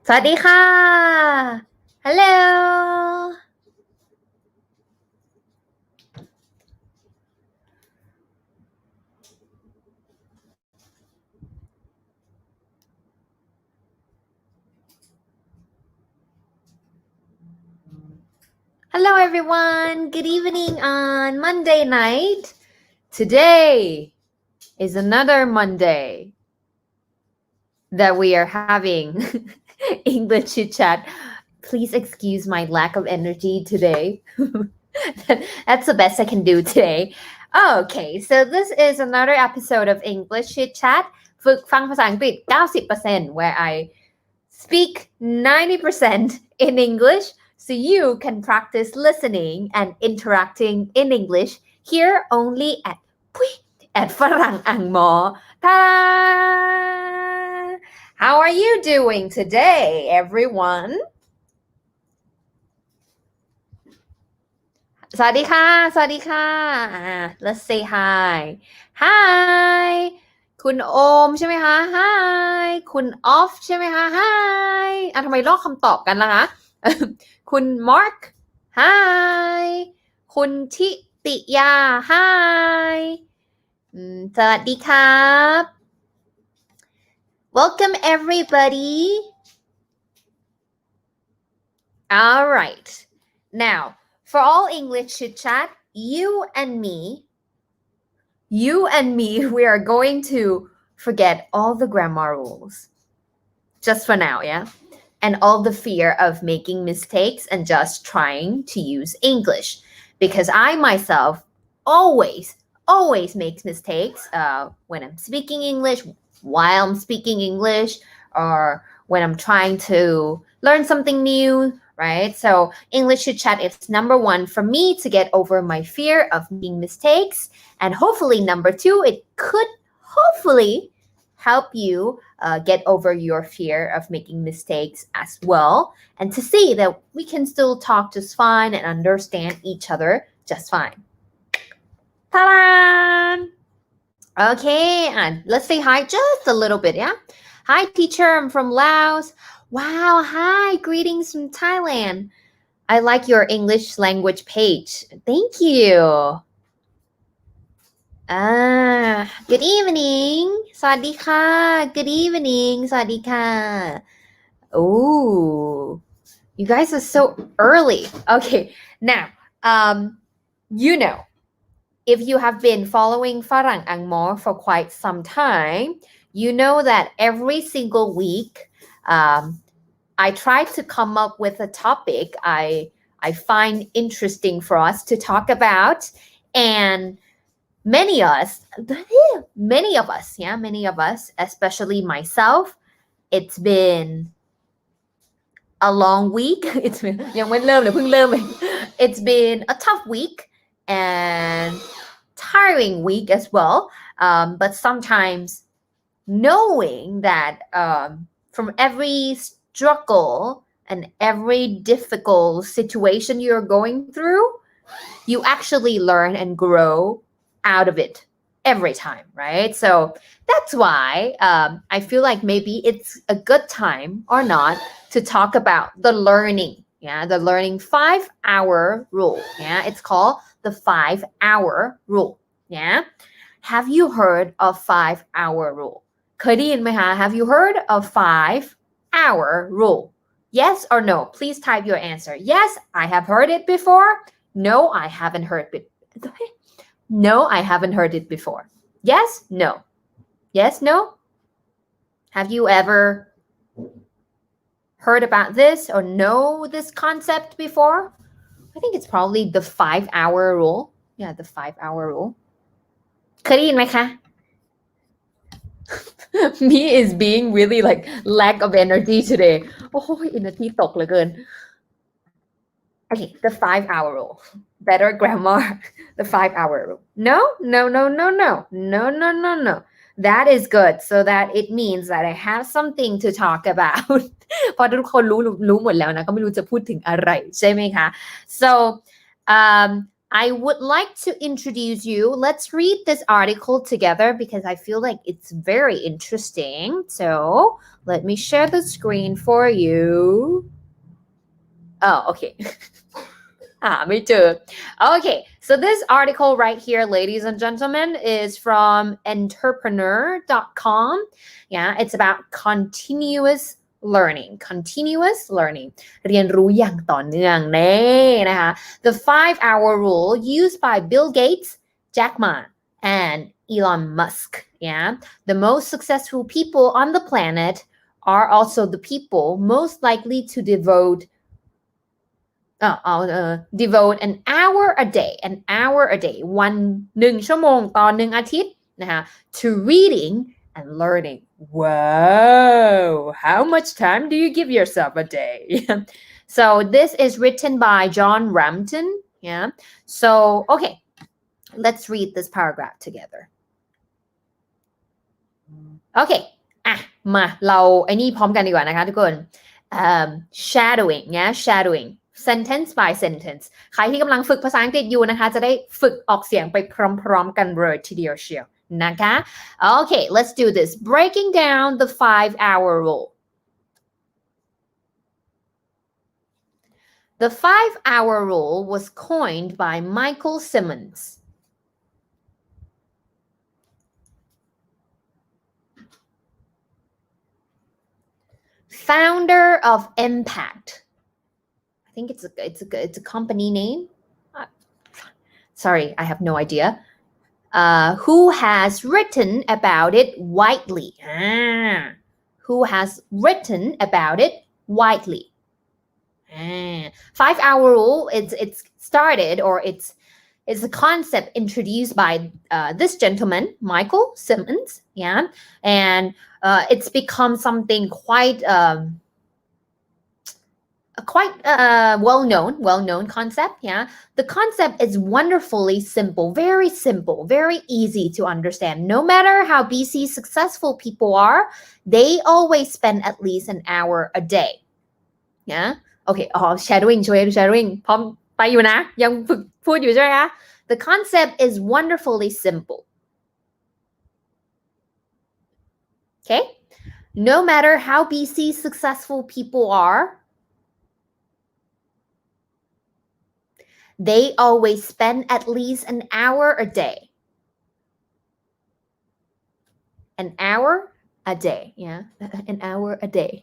สวัสดีค่ะ Hello Hello everyone. Good evening on Monday night. Today is another Monday that we are having English chit chat. Please excuse my lack of energy today. That's the best I can do today. Okay, so this is another episode of English chit chat ฝึกฟังภาษาอังกฤษ 90% where I speak 90% in English so you can practice listening and interacting in English here only at ฝรั่งอังมอ Ta-da! How are you doing today, everyone? สวัสดีค่ะสวัสดีค่ะ Let's say hi. Hi คุณโอมใช่ไหมคะ Hi คุณออฟใช่ไหมคะ Hi ทำไมลอกคำตอบกันล่ะคะ คุณมาร์ค Hi คุณทิติยา Hi สวัสดีครับ Welcome everybody. All right. Now, for all English chit chat, you and me, we are going to forget all the grammar rules. Just for now, yeah? And all the fear of making mistakes and just trying to use English. Because I myself always make mistakes when I'm speaking English, while I'm speaking English, or when I'm trying to learn something new, right? So English chit chat is number one for me to get over my fear of making mistakes. And hopefully number two, it could hopefully help you get over your fear of making mistakes as well. And to see that we can still talk just fine and understand each other just fine. Ta-da! Okay, and let's say hi just a little bit, yeah? Hi, teacher, I'm from Laos. Wow, hi, greetings from Thailand. I like your English language page. Thank you. Good evening. สวัสดีค่ะ Good evening. สวัสดีค่ะ Oh, you guys are so early. Okay, now, you know, if you have been following ฝรั่งอังมอ for quite some time, you know that every single week, I try to come up with a topic I find interesting for us to talk about, and many of us, especially myself, it's been a long week. It's been ยังไม่เริ่มเลยเพิ่งเริ่มเอง It's been a tough week and tiring week as well, but sometimes knowing that from every struggle and every difficult situation you're going through, you actually learn and grow out of it every time, right? So that's why I feel like maybe it's a good time or not to talk about the learning, the learning 5-hour rule. It's called the 5-hour rule. Have you heard of 5-hour rule? เคยได้ยินไหมคะ Have you heard of 5-hour rule? Yes or no? Please type your answer. Yes, I have heard it before. No, I haven't heard it. No, I haven't heard it before. Yes, no. Yes, no? Have you ever heard about this or know this concept before? I think it's probably the 5-hour rule. Yeah, the 5-hour rule. เคยได้ยินไหมคะ Me is being really like lack of energy today. โอ้ย energy ตกเหลือเกิน Okay, the 5-hour rule. Better grammar. The 5-hour rule. No. That is good. So that it means that I have something to talk about. เพราะทุกคนรู้หมดแล้วนะก็ไม่รู้จะพูดถึงอะไรใช่ไหมคะ So I would like to introduce you. Let's read this article together because I feel like it's very interesting. So let me share the screen for you. Oh, okay. ไม่เจอ Okay, so this article right here, ladies and gentlemen, is from entrepreneur.com. Yeah, it's about continuous learning. Continuous learning. เรียนรู้อย่างต่อเนื่องนี่นะคะ The 5-hour rule used by Bill Gates, Jack Ma, and Elon Musk. Yeah, the most successful people on the planet are also the people most likely to devote an hour a day วัน1 ชั่วโมงต่อ1 อาทิตย์นะคะ to reading and learning. Wow, how much time do you give yourself a day? So this is written by John Rampton. Yeah. So okay, let's read this paragraph together. Okay. มาเราไอ้นี่พร้อมกันดีกว่านะคะทุกคน shadowing เนี่ย shadowing sentence by sentence ใครที่กำลังฝึกภาษาอังกฤษอยู่นะคะจะได้ฝึกออกเสียงไปพร้อมๆกันเลยทีเดียวเชียวนะคะ Okay, let's do this. Breaking down the 5-hour rule. The 5-hour rule was coined by Michael Simmons. Founder of Impact.I think it's a company name. Sorry, I have no idea. Who has written about it widely? Who has written about it widely? 5-hour rule. It's started or it's a concept introduced by this gentleman, Michael Simmons. Yeah, and it's become something quite well-known concept. Yeah, the concept is wonderfully simple, very easy to understand. No matter how busy successful people are, they always spend at least an hour a day. Yeah, okay. Shadowing พร้อมไปอยู่นะยังฝึกพูดอยู่ใช่ไหมคะ The concept is wonderfully simple. Okay, no matter how busy successful people are,They always spend at least an hour a day. An hour a day, yeah, an hour a day.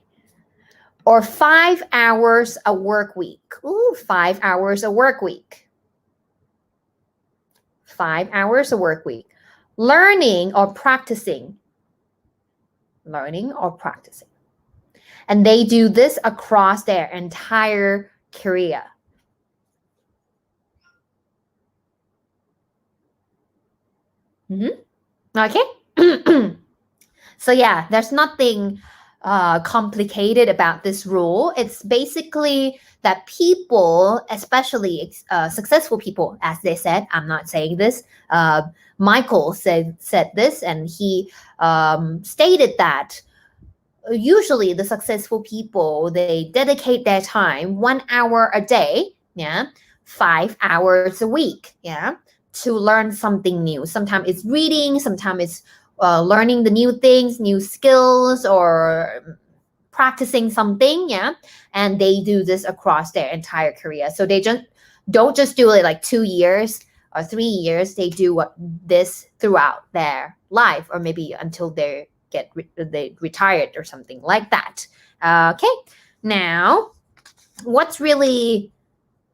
Or 5 hours a work week. Ooh, 5 hours a work week. 5 hours a work week. Learning or practicing. And they do this across their entire career.Okay. So yeah, there's nothing complicated about this rule. It's basically that people, especially successful people, as they said, I'm not saying this, Michael said this, and he stated that usually the successful people, they dedicate their time 1 hour a day, yeah, 5 hours a week, yeah,to learn something new. Sometimes it's reading, sometimes it's learning the new things, new skills, or practicing something, yeah. And they do this across their entire career. So they don't just do it like 2 years or 3 years. They do this throughout their life, or maybe until they retired or something like that. Okay. Now, what's really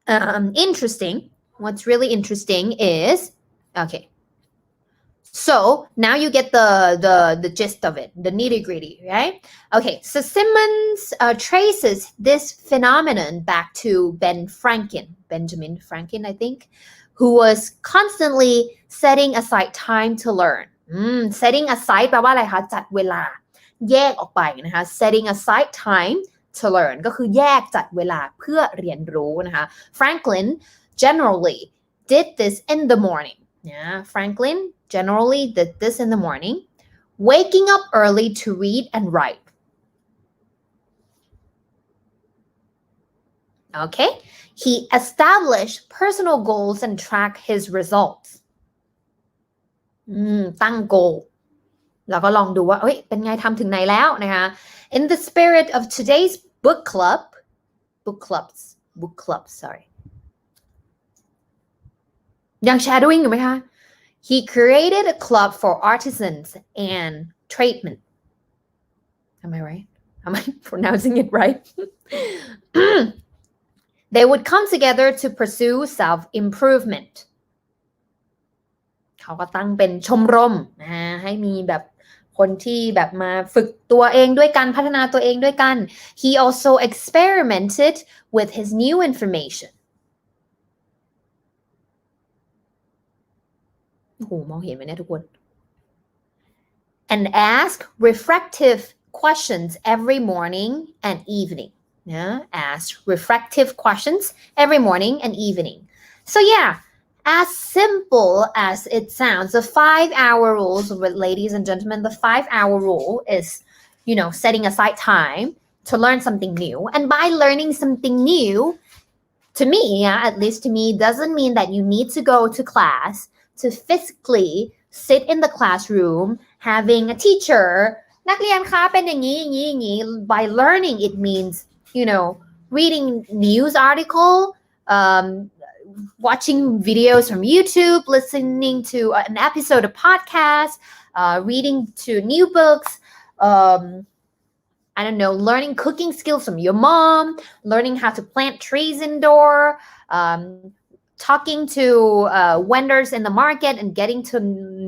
interesting?What's really interesting is, okay, so now you get the gist of it, the nitty-gritty, right? Okay, so Simmons traces this phenomenon back to Benjamin Franklin, I think, who was constantly setting aside time to learn. Setting aside แปลว่าอะไรคะจัดเวลาแยกออกไปนะคะ setting aside time to learn ก็คือแยกจัดเวลาเพื่อเรียนรู้นะคะ Franklin generally did this in the morning. Yeah, Franklin generally did this in the morning, waking up early to read and write. Okay, he established personal goals and tracked his results ตั้ง goal แล้วก็ลองดูว่าเป็นไงทำถึงไหนแล้วนะคะ In the spirit of today's book club sorry ยัง shadowing อยู่ไหมคะ He created a club for artisans and tradesmen. Am I right? Am I pronouncing it right? They would come together to pursue self-improvement. เขาก็ตั้งเป็นชมรมให้มีแบบคนที่แบบมาฝึกตัวเองด้วยกันพัฒนาตัวเองด้วยกัน He also experimented with his new information. โอ้โหมองเห็นไหมเนี่ยทุกคน And ask reflective questions every morning and evening. Ask reflective questions every morning and evening. So yeah, as simple as it sounds, the 5-hour rule, ladies and gentlemen, the 5-hour rule is, setting aside time to learn something new. And by learning something new, to me, at least to me, doesn't mean that you need to go to class to physically sit in the classroom having a teacher นักเรียนคะเป็นอย่างนี้ by learning it means reading news article watching videos from YouTube listening to an episode of podcast reading to new books I don't know learning cooking skills from your mom learning how to plant trees indoor talking to vendors in the market and getting to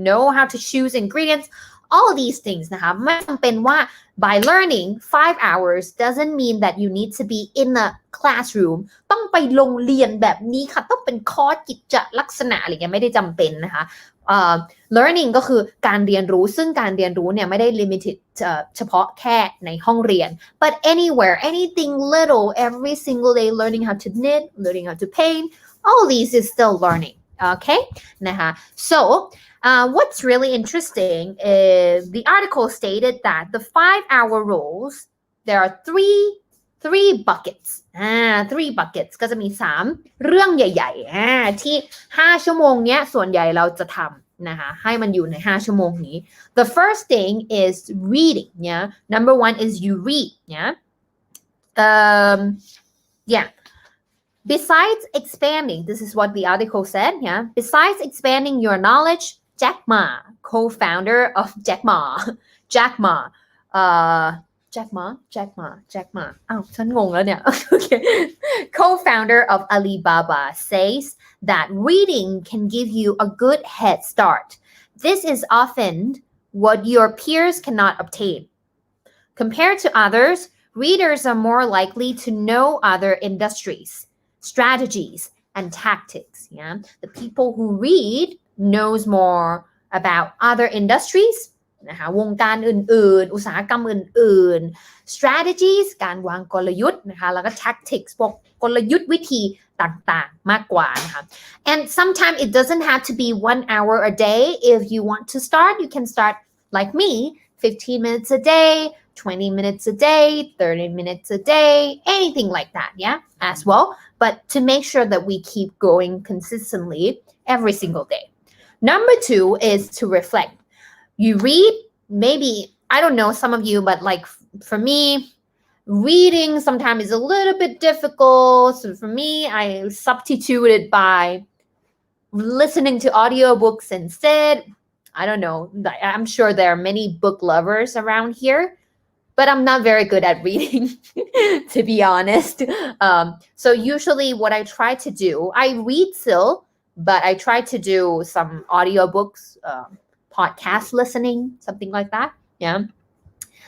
know how to choose ingredients all these things นะคะไม่จำเป็นว่า by learning 5 hours doesn't mean that you need to be in a classroom ต้องไปโรงเรียนแบบนี้ค่ะต้องเป็นคอร์สกิจลักษณะอะไรเงี้ยไม่ได้จำเป็นนะคะlearning ก็คือการเรียนรู้ซึ่งการเรียนรู้เนี่ยไม่ได้ limited เฉพาะแค่ในห้องเรียน but anywhere anything little every single day learning how to knit learning how to paint all these is still learning okay นะคะ so what's really interesting is the article stated that the 5-hour rules there are three buckets 3 buckets ก็จะมี3เรื่องใหญ่ๆที่5ชั่วโมงเนี้ยส่วนใหญ่เราจะทำนะคะให้มันอยู่ใน5ชั่วโมงนี้ the first thing is reading yeah number 1 is you read yeah besides expanding this is what the article said yeah besides expanding your knowledge Jack Ma co-founder of Jack Ma อ้าวฉันงงแล้วเนี่ย okay. Co-founder of Alibaba says that reading can give you a good head start. This is often what your peers cannot obtain. Compared to others, readers are more likely to know other industries, strategies, and tactics. Yeah, the people who read knows more about other industries นะคะวงการอื่นๆอุตสาหกรรมอื่นๆ strategies การวางกลยุทธ์นะคะแล้วก็ tactics พวกกลยุทธ์วิธีต่างๆมากกว่านะคะ and sometimes it doesn't have to be 1 hour a day if you want to start you can start like me 15 minutes a day 20 minutes a day 30 minutes a day anything like that yeah as well but to make sure that we keep going consistently every single day number 2 is to reflect you read maybe I don't know some of you but like for me reading sometimes is a little bit difficult so for me I substitute it by listening to audiobooks instead I don't know I'm sure there are many book lovers around here but I'm not very good at reading to be honest so usually what I try to do I read still but I try to do some audiobooks podcast listening something like that yeah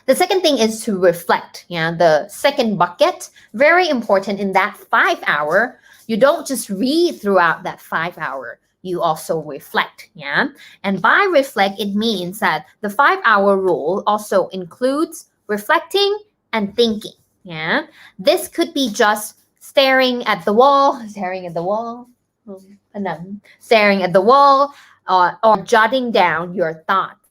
the second thing is to reflect yeah the second bucket very important in that 5 hour you don't just read throughout that 5 hour you also reflect yeah and by reflect it means that the 5-hour rule also includes reflecting and thinking yeah this could be just staring at the wall staring at the wall or jotting down your thoughts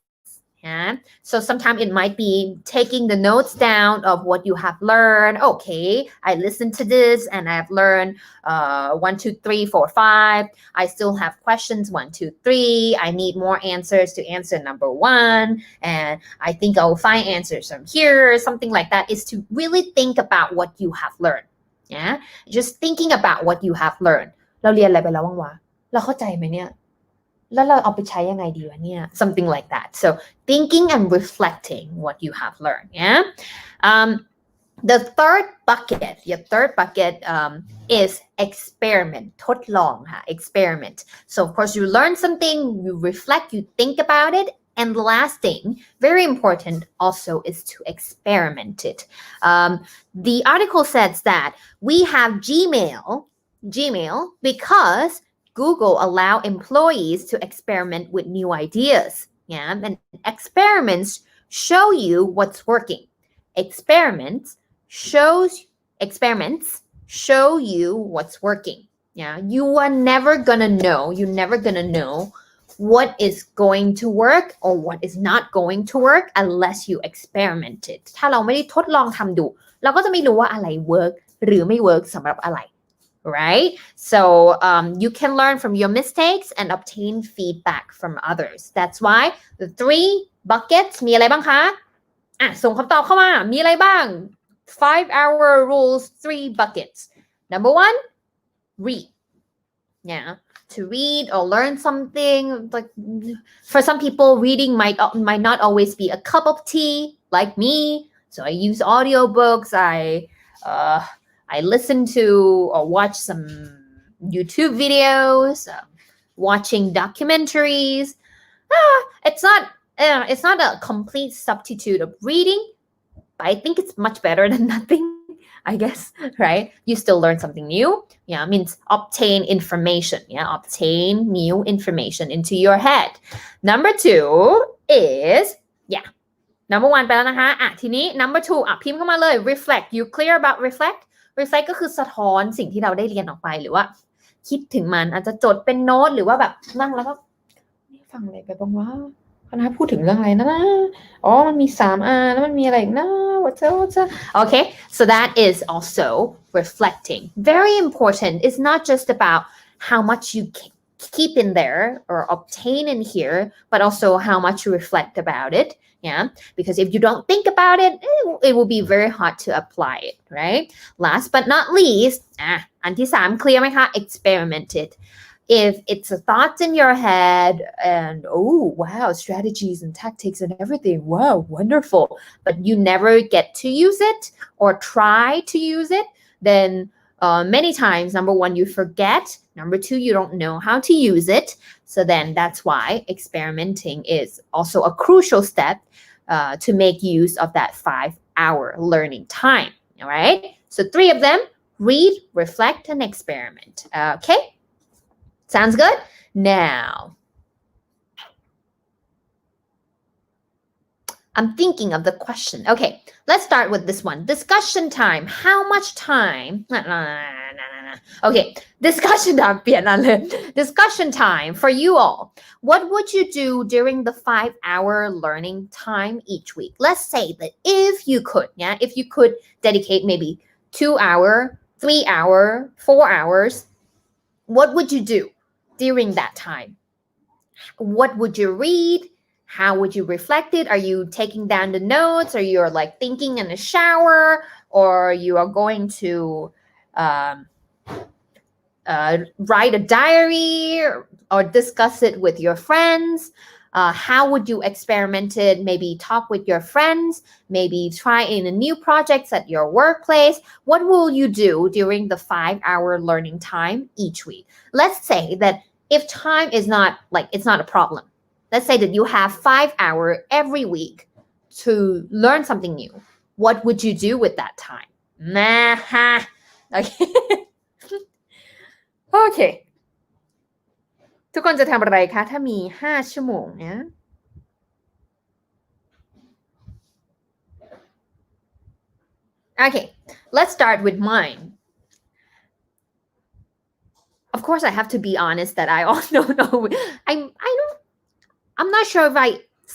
Yeah. So sometimes it might be taking the notes down of what you have learned. Okay, I listened to this and I've learned 1, 2, 3, 4, 5. I still have questions 1, 2, 3. I need more answers to answer number 1. And I think I'll find answers from here. Something like that is to really think about what you have learned. Yeah. Just thinking about what you have learned. เราเรียนอะไรไปแล้วบ้างวะเราเข้าใจไหมเนี่ยแล้วเราเอาไปใช้ยังไงดีวะเนี่ย something like that. So thinking and reflecting what you have learned. Yeah. The third bucket is experiment ทดลองค่ะ experiment. So of course you learn something, you reflect, you think about it. And the last thing, very important also, is to experiment it. The article says that we have Gmail because Google allow employees to experiment with new ideas. Yeah, and experiments show you what's working. Experiments show you what's working. Yeah, you're never gonna know what is going to work or what is not going to work unless you experiment it. ถ้าเราไม่ได้ทดลองทำดูเราก็จะไม่รู้ว่าอะไร work หรือไม่ work สำหรับอะไรright? So you can learn from your mistakes and obtain feedback from others. That's why the 3 buckets มีอะไรบ้างคะส่งคำตอบเข้ามามีอะไรบ้าง 5-hour rules 3 buckets. Number 1, read. Yeah, to read or learn something. Like for some people, reading might not always be a cup of tea like me. So I use audiobooks. I listen to or watch some YouTube videos, watching documentaries. It's not a complete substitute of reading, but I think it's much better than nothing, I guess, right? You still learn something new. Yeah, it means obtain information. Yeah, obtain new information into your head. Number 2 is, number 1 ไปแล้วนะคะทีนี้ number 2พิมพ์เข้ามาเลย reflect. You clear about reflect? reflect ก็คือสะท้อนสิ่งที่เราได้เรียนออกไปหรือว่าคิดถึงมันอาจจะจดเป็นโน้ตหรือว่าแบบนั่งแล้วก็ฟังอะไรไปบ้างวะคณะพูดถึงเรื่องอะไรนะมันมี 3R แล้วมันมีอะไรอีกนะ Okay, so that is also reflecting. Very important. It's not just about how much you keep in there or obtain in here, but also how much you reflect about it. Yeah, because if you don't think about it, it will be very hard to apply it, right? Last but not least, อันที่ 3 clear ไหมคะ experiment it. If it's a thought in your head and wow, strategies and tactics and everything, wow, wonderful, but you never get to use it or try to use it, then many times, number 1, you forget. Number 2, you don't know how to use it. So then that's why experimenting is also a crucial step to make use of that 5-hour learning time. All right. So 3 of them: read, reflect, and experiment. Okay. Sounds good? Now, I'm thinking of the question. Okay, let's start with this one. Discussion time. How much time? Okay, discussion time. Discussion time for you all. What would you do during the 5-hour learning time each week? Let's say that if you could dedicate maybe 2 hours, 3 hours, 4 hours, what would you do during that time? What would you read? How would you reflect it? Are you taking down the notes, or you're like thinking in the shower, or you are going to write a diary or discuss it with your friends? How would you experiment it? Maybe talk with your friends, maybe try in a new projects at your workplace. What will you do during the 5-hour learning time each week? Let's say that if time is not it's not a problem. Let's say that you have 5 hours every week to learn something new. What would you do with that time? Okay. ทุกคนจะทำอะไรคะถ้ามี5 ชั่วโมงนะ Okay, let's start with mine. Of course, I have to be honest that I also don't know. I'm not sure if I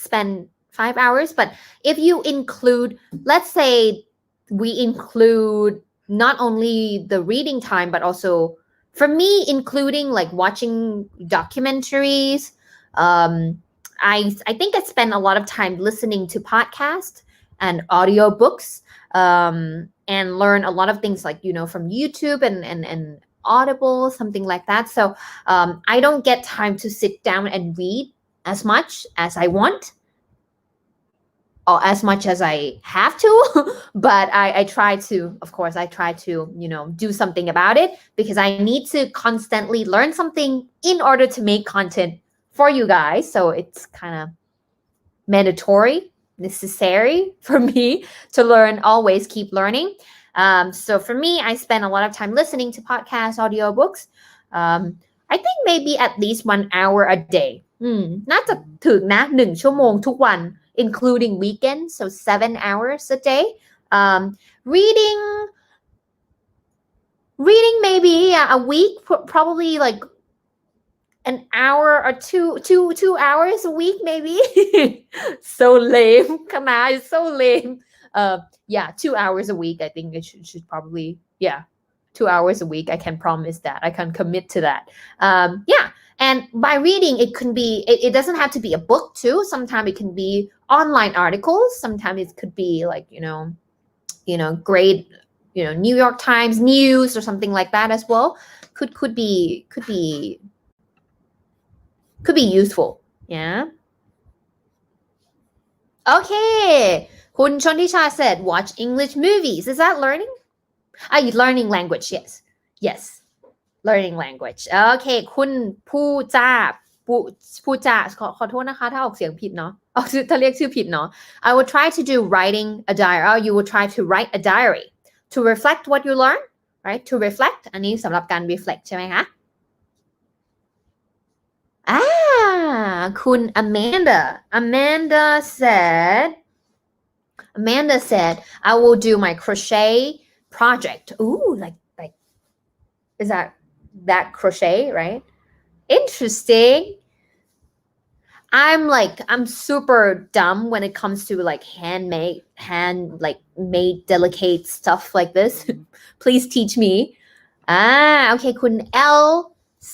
spend 5 hours. But if you include, let's say we include not only the reading time, but also for me, including like watching documentaries. I think I spend a lot of time listening to podcasts and audiobooks, and learn a lot of things like, from YouTube and Audible, something like that. So I don't get time to sit down and read as much as I want or as much as I have to. But I try to, of course, do something about it because I need to constantly learn something in order to make content for you guys. So it's kind of mandatory, necessary for me to learn, always keep learning. So for me, I spend a lot of time listening to podcasts, audiobooks. I think maybe at least 1 hour a day. น่าจะถึงนะ1 ชั่วโมงทุกวัน including weekends, so 7 hours a day. Reading maybe a week, probably like an hour or two hours a week, maybe. So lame. Come on, it's so lame. 2 hours a week. I think it should probably, 2 hours a week. I can promise that. I can commit to that. And by reading, it can be, it doesn't have to be a book too. Sometimes it can be online articles. Sometimes it could be like, great, New York Times news or something like that as well. Could be useful. Yeah. Okay. คุณชนทิชา said watch English movies. Is that learning? Learning language. Yes. Learning language. Okay. คุณผู้จ้าขอโทษนะคะถ้าออกเสียงผิดเนาะถ้าเรียกชื่อผิดเนาะ I will try to do writing a diary. You will try to write a diary to reflect what you learn, right? To reflect. อันนี้สำหรับการ reflect ใช่ไหมคะคุณ Amanda said I will do my crochet project. Ooh, like is that crochet, right? Interesting. I'm super dumb when it comes to like made delicate stuff like this. Please teach me. Okay. คุณ L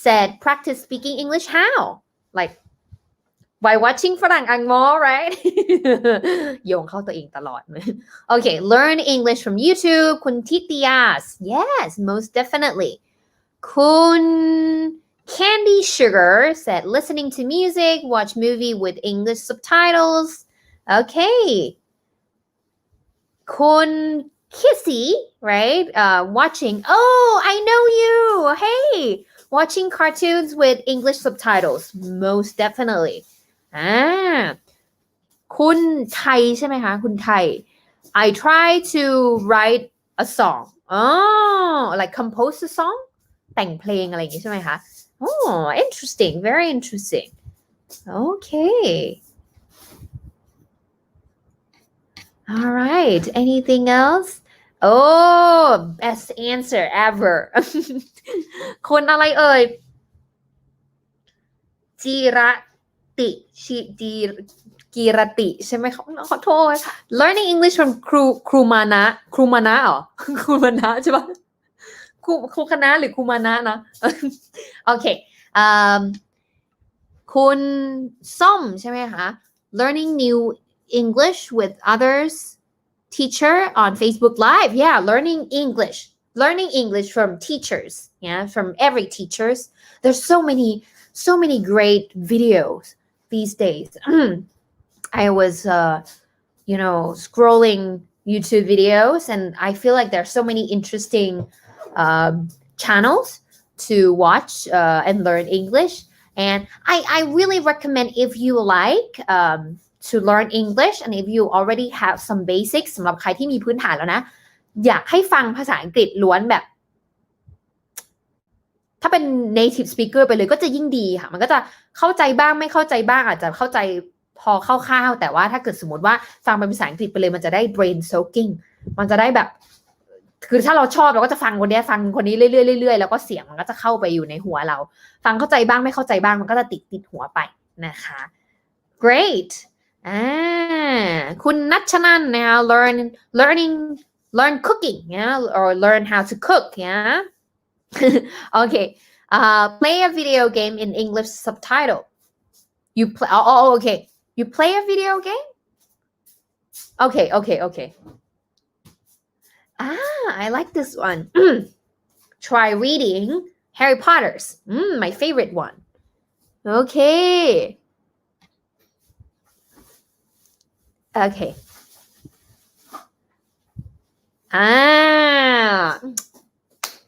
said practice speaking English how? Like by watching ฝรั่งอังโม right? โยงเข้าตัวเองตลอด Okay, learn English from YouTube. คุณทิติยา yes, most definitely. คุณ Candy Sugar said listening to music, watch movie with English subtitles. Okay. คุณ Kissy, right? Watching. Oh, I know you. Hey, watching cartoons with English subtitles. Most definitely. คุณไทยใช่ไหมคะคุณไทย I try to write a song. Like compose a song แต่งเพลงอะไรอย่างงี้ใช่ไหมคะinteresting, very interesting. Okay. All right. Anything else? Best answer ever. คนอะไรเอ่ยจีระติกีรติใช่ไหมขอโทษ Learning English from ครูมานะเหรอ ครูมานะใช่ปะครูคณะหรือครูมานะนะ โอเคคุณส้มใช่ไหมคะ Learning new English with others teacher on Facebook Live. Yeah, learning English from teachers. Yeah, from every teachers. There's so many great videos these days. I was scrolling YouTube videos and I feel like there's so many interesting channels to watch and learn English. And I really recommend if you like to learn English and if you already have some basics สำหรับใครที่มีพื้นฐานแล้วนะอยากให้ฟังภาษาอังกฤษล้วนแบบถ้าเป็น native speaker ไปเลยก็จะยิ่งดีค่ะมันก็จะเข้าใจบ้างไม่เข้าใจบ้างอาจจะเข้าใจพอคร่าวๆแต่ว่าถ้าเกิดสมมติว่าฟังเป็นภาษาอังกฤษไปเลยมันจะได้ brain soaking มันจะได้แบบคือถ้าเราชอบเราก็จะฟังคนนี้เรื่อยๆแล้วก็เสียงมันก็จะเข้าไปอยู่ในหัวเราฟังเข้าใจบ้างไม่เข้าใจบ้างมันก็จะติดหัวไปนะคะ Great คุณนัชนันนะคะ learn cooking yeah or learn how to cook yeah okay play a video game in English subtitle you play okay you play a video game okay I like this one try reading Harry Potter's my favorite one okay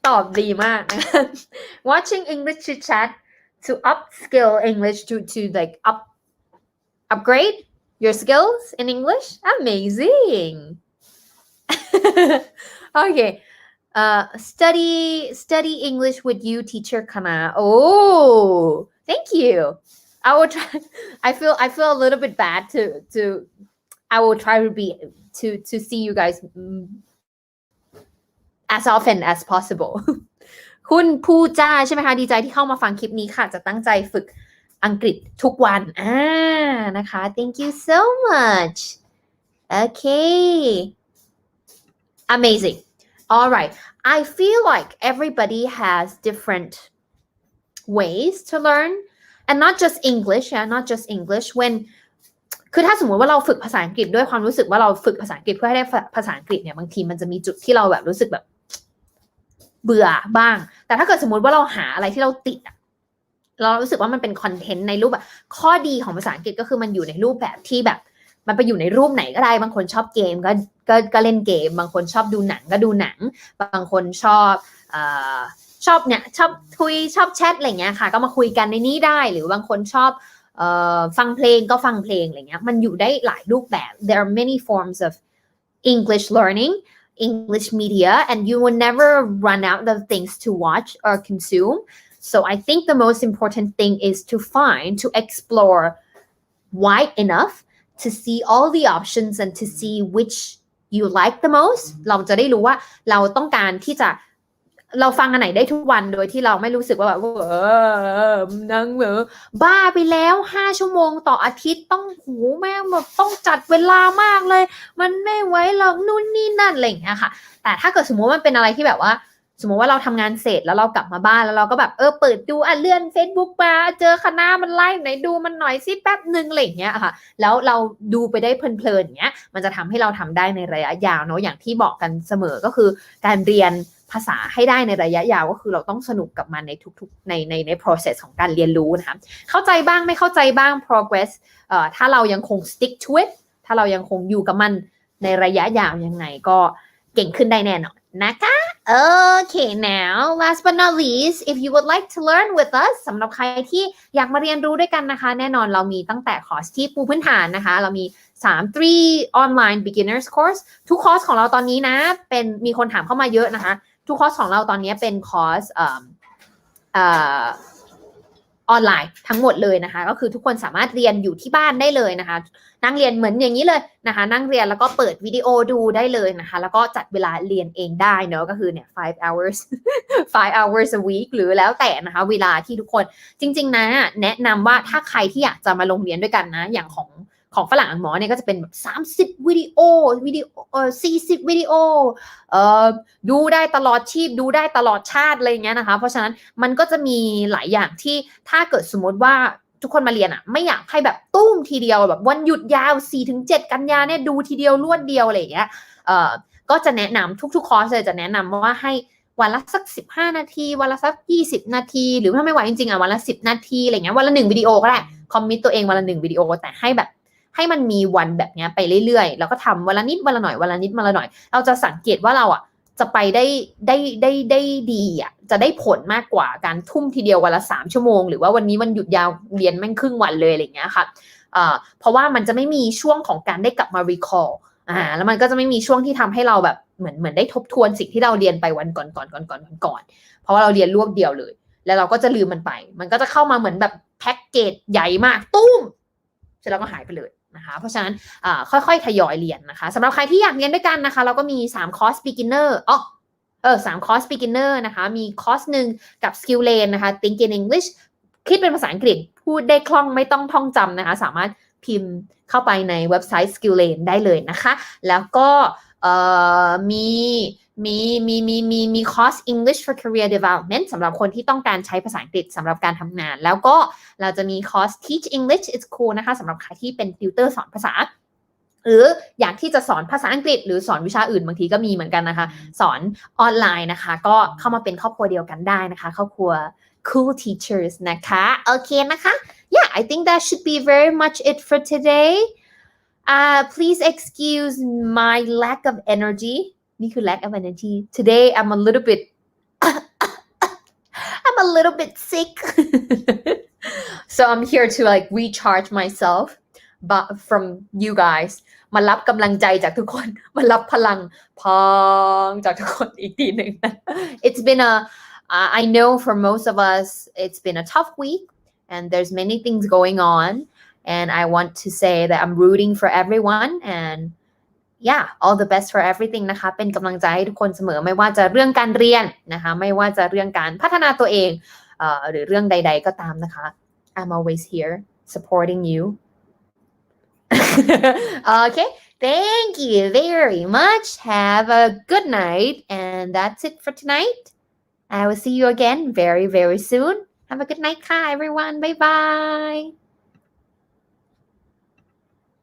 ตอบดีมากนะ watching English Chitchat to upskill English to like upgrade your skills in English amazing okay study English with you teacher Kana oh thank you I will try I feel a little bit bad to I will try to be to see you guys as often as possible คุณภูจ้าใช่ไหมคะดีใจที่เข้ามาฟังคลิปนี้ค่ะจะตั้งใจฝึกอังกฤษทุกวันนะคะ thank you so much okay amazing all right I feel like everybody has different ways to learn and not just English not just English when คือถ้าสมมติว่าเราฝึกภาษาอังกฤษด้วยความรู้สึกว่าเราฝึกภาษาอังกฤษเพื่อให้ได้ภาษาอังกฤษเนี่ยบางทีมันจะมีจุดที่เราแบบรู้สึกแบบเบื่อบ้างแต่ถ้าเกิดสมมติว่าเราหาอะไรที่เราติดเรารู้สึกว่ามันเป็นคอนเทนต์ในรูปแบบข้อดีของภาษาอังกฤษก็คือมันอยู่ในรูปแบบที่แบบมันไปอยู่ในรูปไหนก็ได้บางคนชอบเกมก็เล่นเกมบางคนชอบดูหนังก็ดูหนังบางคนชอบเนี่ยชอบคุยชอบแชทอะไรเงี้ยค่ะก็มาคุยกันในนี้ได้หรือบางคนชอบฟังเพลงก็ฟังเพลงอะไรเงี้ยมันอยู่ได้หลายรูปแบบ there are many forms of English learning English media and you will never run out of things to watch or consume so I think the most important thing is to explore wide enough to see all the options and to see which you like the most เราจะได้รู้ว่าเราต้องการที่จะเราฟังอันไหนได้ทุกวันโดยที่เราไม่รู้สึกว่าแบบนั่งบ้าไปแล้ว5ชั่วโมงต่ออาทิตย์ต้องหูแม่งแบบต้องจัดเวลามากเลยมันไม่ไหวหรอกนู่นนี่นั่นอะไรอย่างเงี้ยค่ะแต่ถ้าเกิดสมมติว่ามันเป็นอะไรที่แบบว่าสมมติว่าเราทำงานเสร็จแล้วเรากลับมาบ้านแล้วเราก็แบบเปิดดูเลื่อน Facebook มาเจอคณะมันไลฟ์ไหนดูมันหน่อยสิแป๊บนึงอะไรอย่างเงี้ยค่ะแล้วเราดูไปได้เพลินๆอย่างเงี้ยมันจะทำให้เราทำได้ในระยะยาวเนาะอย่างที่บอกกันเสมอก็คือการเรียนภาษาให้ได้ในระยะยาวก็คือเราต้องสนุกกับมันในทุกๆใน process ของการเรียนรู้นะคะเข้าใจบ้างไม่เข้าใจบ้าง progress ถ้าเรายังคง stick to it ถ้าเรายังคงอยู่กับมันในระยะยาวยังไงก็เก่งขึ้นได้แน่นอนนะคะ Okay now last but not least if you would like to learn with us สำหรับใครที่อยากมาเรียนรู้ด้วยกันนะคะแน่นอนเรามีตั้งแต่คอร์สที่ปูพื้นฐานนะคะเรามี3 online beginners course ทุกคอร์สของเราตอนนี้นะเป็นมีคนถามเข้ามาเยอะนะคะทุกคอร์สของเราตอนนี้เป็นคอร์สออนไลน์ทั้งหมดเลยนะคะก็คือทุกคนสามารถเรียนอยู่ที่บ้านได้เลยนะคะนั่งเรียนเหมือนอย่างนี้เลยนะคะนั่งเรียนแล้วก็เปิดวิดีโอดูได้เลยนะคะแล้วก็จัดเวลาเรียนเองได้เนอะก็คือเนี่ย5 hours 5 hours a week หรือแล้วแต่นะคะเวลาที่ทุกคนจริงๆนะแนะนำว่าถ้าใครที่อยากจะมาลงเรียนด้วยกันนะอย่างของฝรั่งอังหมอเนี่ยก็จะเป็นแบบ30วิดีโอ40วิดีโอดูได้ตลอดชีพดูได้ตลอดชาติอะไรเงี้ยนะคะเพราะฉะนั้นมันก็จะมีหลายอย่างที่ถ้าเกิดสมมติว่าทุกคนมาเรียนไม่อยากให้แบบตุ้มทีเดียวแบบวันหยุดยาว 4-7 กันยาเนี่ยดูทีเดียวรวดเดียวอะไรอย่างเงี้ยก็จะแนะนำทุกๆคอร์สเลยจะแนะนำว่าให้วันละสัก15นาทีวันละสัก20นาทีหรือถ้าไม่ไหวจริงๆวันละ10นาทีอะไรเงี้ยวันละ1วิดีโอก็ได้คอมมิตตัวเองวันละ1วิดีโอแต่ให้มันมีวันแบบนี้ไปเรื่อยๆแล้วก็ทำวันละนิดวันละหน่อยวันละนิดวันละหน่อยเราจะสังเกตว่าเราจะไปได้ดีจะได้ผลมากกว่าการทุ่มทีเดียววันละ3ชั่วโมงหรือว่าวันนี้วันหยุดยาวเรียนแม่งครึ่งวันเลยอะไรอย่างเงี้ยค่ะเพราะว่ามันจะไม่มีช่วงของการได้กลับมา recall แล้วมันก็จะไม่มีช่วงที่ทำให้เราแบบเหมือนได้ทบทวนสิ่งที่เราเรียนไปวันก่อนเพราะว่าเราเรียนรวบเดียวเลยแล้วเราก็จะลืมมันไปมันก็จะเข้ามาเหมือนแบบแพ็กเกจใหญ่มากตุ้มเสร็จแล้วก็หายไปเลยนะคะเพราะฉะนั้นค่อยๆทยอยเรียนนะคะสำหรับใครที่อยากเรียนด้วยกันนะคะเราก็มี3คอร์ส beginner 3คอร์ส beginner นะคะมีคอร์สหนึ่งกับ skill lane นะคะ think in English คิดเป็นภาษาอังกฤษพูดได้คล่องไม่ต้องท่องจำนะคะสามารถ พิมพ์เข้าไปในเว็บไซต์ Skillane ได้เลยนะคะแล้วก็มีคอร์ส English for Career Development สำหรับคนที่ต้องการใช้ภาษาอังกฤษสำหรับการทำงานแล้วก็เราจะมีคอร์ส Teach English It's Cool นะคะสำหรับใครที่เป็นติวเตอร์สอนภาษาหรืออยากที่จะสอนภาษาอังกฤษหรือสอนวิชาอื่นบางทีก็มีเหมือนกันนะคะสอนออนไลน์นะคะก็เข้ามาเป็นครอบครัวเดียวกันได้นะคะครอบครัว Cool Teachers นะคะโอเคนะคะ Yeah I think that should be very much it for today please excuse my lack of energy นี่คือ lack of energy today I'm a little bit sick so I'm here to like recharge myself but from you guys มารับกำลังใจจากทุกคนมารับพลังพองจากทุกคนอีกทีหนึ่ง It's been I know for most of us it's been a tough week and there's many things going on and I want to say that I'm rooting for everyone and yeah all the best for everything นะคะเป็นกำลังใจให้ทุกคนเสมอไม่ว่าจะเรื่องการเรียนนะคะไม่ว่าจะเรื่องการพัฒนาตัวเองหรือเรื่องใดๆก็ตามนะคะ I'm always here supporting you okay thank you very much have a good night and that's it for tonight I will see you again very very soon have a good night ค่ะ everyone bye bye